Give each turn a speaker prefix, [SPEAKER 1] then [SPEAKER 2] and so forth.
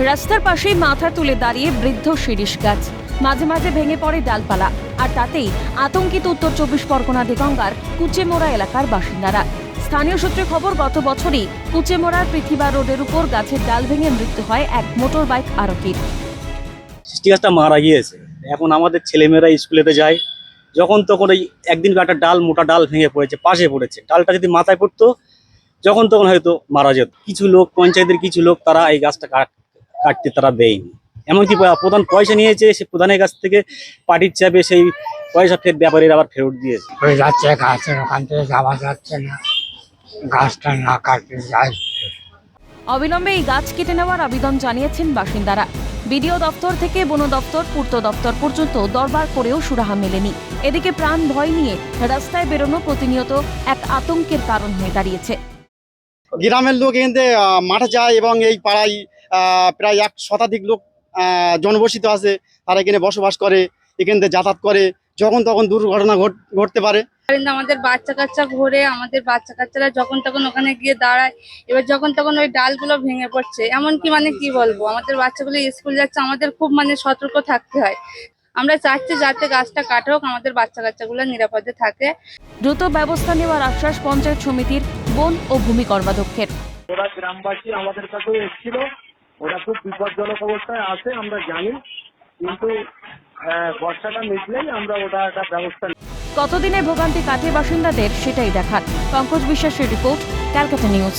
[SPEAKER 1] রাস্তার পাশেই মাথা তুলে দাঁড়িয়ে বৃদ্ধ শিরীষ গাছ, মাঝে মাঝে ভেঙে পড়ে ডালপালা, আর তাতেই আতঙ্কিত উত্তর 24 পরগনা দেগঙ্গার কুচেমোড়া এলাকার বাসিন্দারা। স্থানীয় সূত্রে খবর, গত বছরই কুচেমোড়ার পৃথিবী রোডের উপর গাছের ডাল ভেঙে মৃত্যু হয় এক মোটর বাইক আরোহীর।
[SPEAKER 2] সৃষ্টি গাছটা মারা গিয়েছে। এখন আমাদের ছেলেমেয়েরা স্কুলেতে যায়, যখন তখন ওই একদিন একটা ডাল, মোটা ডাল ভেঙে পড়েছে, পাশে পড়েছে, ডালটা যদি মাথায় পড়তো যখন তখন হয়তো মারা যেত। কিছু লোক, পঞ্চায়েতের কিছু লোক, তারা এই গাছটা কাটতে তারা দেয়নি। এমনকি প্রধান পয়সা নিয়েছে, সে প্রধানের কাছ থেকে পার্টির চাপে সেই পয়সা ফের ব্যাপারীর আবার ফেরত দিয়েছে।
[SPEAKER 3] হয়ে যাচ্ছে, গাছের ওখান থেকে যাওয়া যাচ্ছে না, গাছটা না কাটতে যায়।
[SPEAKER 1] অবিলম্বে এই গাছ কেটে নেওয়ার আবেদন জানিয়েছেন বাসিন্দারা। বিডিও দপ্তর থেকে বন দপ্তর, পূর্ত দপ্তর পর্যন্ত দরবার করেও সুরাহা মেলেনি। এদিকে প্রাণ ভয় নিয়ে রাস্তায় বেরোনো প্রতিনিয়ত এক আতঙ্কের কারণ হয়ে দাঁড়িয়েছে।
[SPEAKER 4] গ্রামের লোক এখান থেকে মাঠে যায় এবং এই পাড়ায় প্রায় 1 শতাধিক লোক জনবসিত আছে। তারা এখানে বসবাস করে, এখান থেকে যাতায়াত করে, যখন তখন দুর্ঘটনা ঘটতে পারে।
[SPEAKER 5] কিন্তু আমাদের বাচ্চা কাচ্চা ঘোরে, আমাদের বাচ্চা কাচ্চারা যখন তখন ওখানে গিয়ে দাঁড়ায়, এবার যখন তখন ওই ডালগুলো ভেঙে পড়ছে। এমনকি কি বলবো, আমাদের বাচ্চাগুলো স্কুল যাচ্ছে, আমাদের খুব সতর্ক থাকতে হয়। আমরা চাচ্ছি যাতে গাছটা কাটা হোক, আমাদের বাচ্চা কাচ্চাগুলো নিরাপদে থাকে।
[SPEAKER 1] দ্রুত ব্যবস্থা নেওয়ার আশ্বাস পঞ্চায়েত সমিতির বন ও ভূমি কর্মাধ্যক্ষের।
[SPEAKER 6] ওরা গ্রামবাসী আমাদের কাছেও এসেছিল, ওরা খুব বিপজ্জনক অবস্থায় আছে আমরা জানি, কিন্তু বর্ষাটা মিটলেই আমরা ওটা একটা ব্যবস্থা।
[SPEAKER 1] কতদিনে ভোগান্তি কাটে বাসিন্দাদের সেটাই দেখার। পঙ্কজ বিশ্বাসের রিপোর্ট, ক্যালকাটা নিউজ।